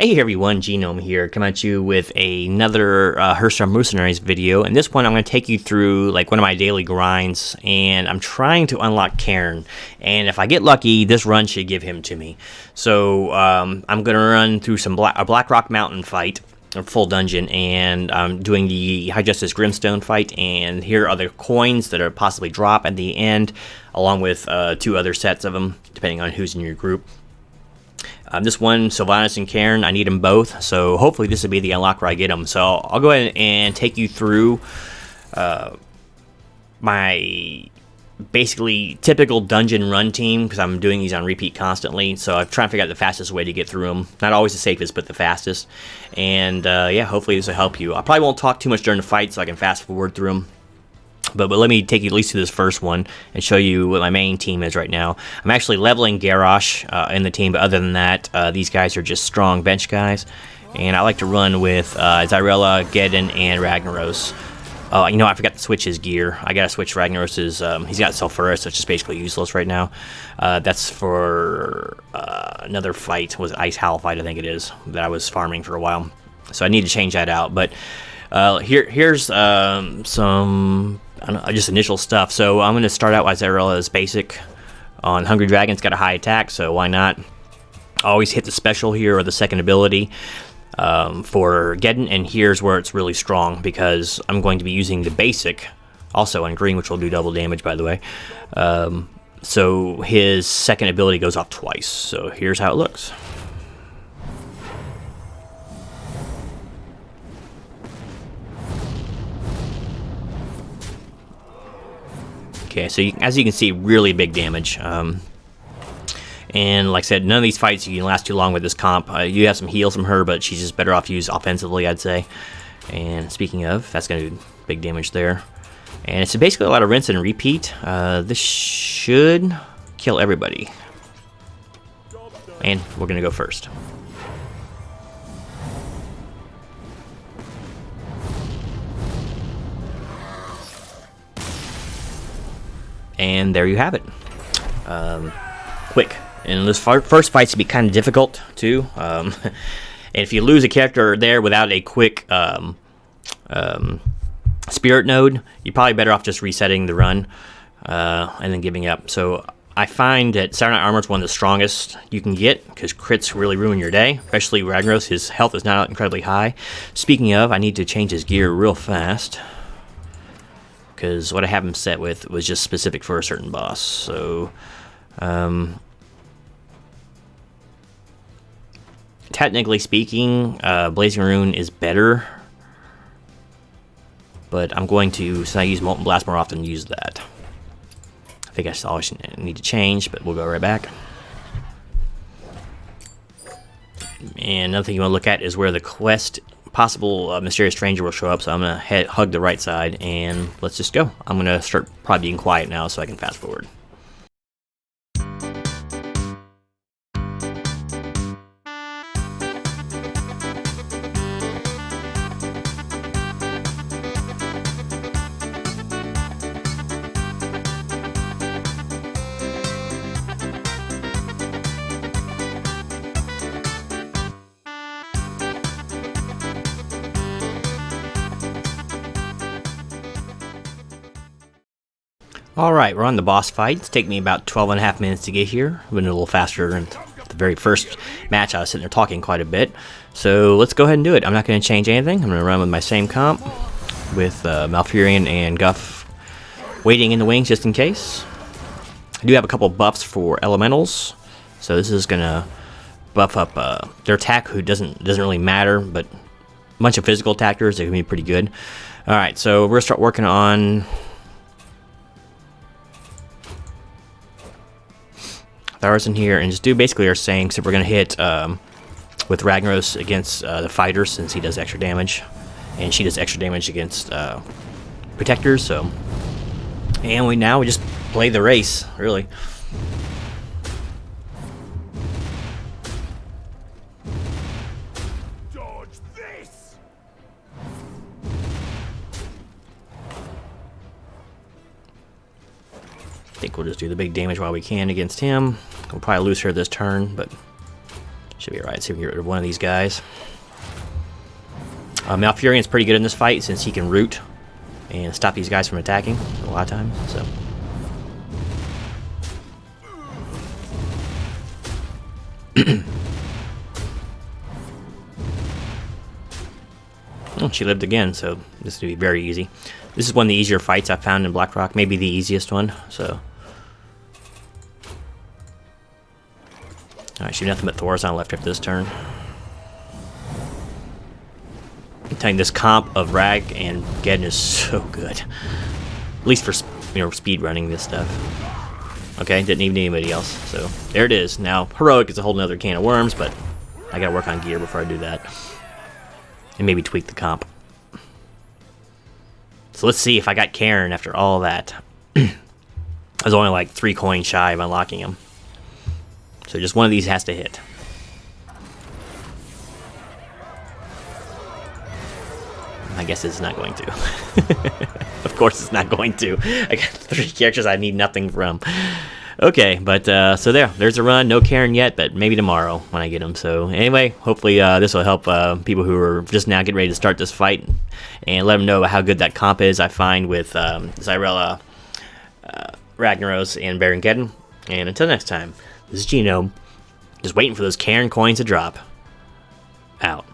Hey everyone, Genome here, coming at you with another Hearthstone Mercenaries video. And this one I'm going to take you through like one of my daily grinds, and I'm trying to unlock Cairn. And if I get lucky, this run should give him to me. So I'm going to run through a Blackrock Mountain fight, a full dungeon, and I'm doing the High Justice Grimstone fight. And here are the coins that are possibly drop at the end, along with two other sets of them, depending on who's in your group. This one, Sylvanas and Cairn, I need them both, so hopefully this will be the unlock where I get them. So I'll go ahead and take you through my basically typical dungeon run team, because I'm doing these on repeat constantly, so I'm trying to figure out the fastest way to get through them. Not always the safest, but the fastest. And yeah, hopefully this will help you. I probably won't talk too much during the fight, so I can fast forward through them. But let me take you at least to this first one and show you what my main team is right now. I'm actually leveling Garrosh in the team, but other than that, these guys are just strong bench guys. And I like to run with Xyrella, Geddon, and Ragnaros. You know, I forgot to switch his gear. I gotta switch Ragnaros's. He's got Sulfuras, so it's just basically useless right now. That's for another fight. Was it Ice Howl fight? I think it is, that I was farming for a while. So I need to change that out. But here's some just initial stuff. So I'm going to start out with Xyrella's basic on Hungry Dragon. It's got a high attack, so why not? Always hit the special here or the second ability for Geddon, and here's where it's really strong because I'm going to be using the basic also on green, which will do double damage, by the way. So his second ability goes off twice. So here's how it looks. Okay, so as you can see, really big damage. And like I said, none of these fights you can last too long with this comp. You have some heals from her, but she's just better off used offensively, I'd say. And speaking of, that's going to do big damage there. And it's basically a lot of rinse and repeat. This should kill everybody. And we're going to go first. And there you have it. Quick. And this first fight's to be kind of difficult too. And if you lose a character there without a quick spirit node, you're probably better off just resetting the run and then giving up. So I find that Saturday Night Armor is one of the strongest you can get because crits really ruin your day, especially Ragnaros. His health is not incredibly high. Speaking of, I need to change his gear real fast, because what I have him set with was just specific for a certain boss. So, technically speaking, Blazing Rune is better, but I'm going to, since I use Molten Blast more often, use that. I think I always need to change, but we'll go right back. And another thing you want to look at is where the quest possible mysterious stranger will show up, so I'm going to hug the right side, and let's just go. I'm going to start probably being quiet now so I can fast forward. Alright, we're on the boss fight. It's taken me about 12.5 minutes to get here. Went a little faster in the very first match. I was sitting there talking quite a bit. So let's go ahead and do it. I'm not going to change anything. I'm going to run with my same comp with Malfurion and Guff waiting in the wings just in case. I do have a couple buffs for elementals. So this is going to buff up their attack, who doesn't really matter, but a bunch of physical attackers, they can be pretty good. Alright, so we're going to start working on Thars in here, and just do basically our saying, so we're going to hit with Ragnaros against the fighters, since he does extra damage, and she does extra damage against protectors. So, and we just play the race, really. Dodge this. I think we'll just do the big damage while we can against him. We'll probably lose her this turn, but Should be alright. See if we can get rid of one of these guys. Malfurion's pretty good in this fight since he can root and stop these guys from attacking a lot of times. So. Oh, she lived again, so this will be very easy. This is one of the easier fights I've found in Blackrock, maybe the easiest one. So, alright, she have nothing but Thorazon left after this turn. I'm telling you, this comp of Rag and Geddon is so good. At least for speed running this stuff. Okay, didn't even need anybody else. So there it is. Now heroic is a whole nother can of worms, but I gotta work on gear before I do that. And maybe tweak the comp. So let's see if I got Karen after all that. I was only like 3 coins shy of unlocking him. So just one of these has to hit. I guess it's not going to. Of course it's not going to. I got 3 characters I need nothing from. Okay, but so there's a run. No Karen yet, but maybe tomorrow when I get them. So anyway, hopefully this will help people who are just now getting ready to start this fight, and let them know how good that comp is. I find with Xyrella, Ragnaros, and Baron Geddon. And until next time, this is Gino, just waiting for those Karen coins to drop. Out.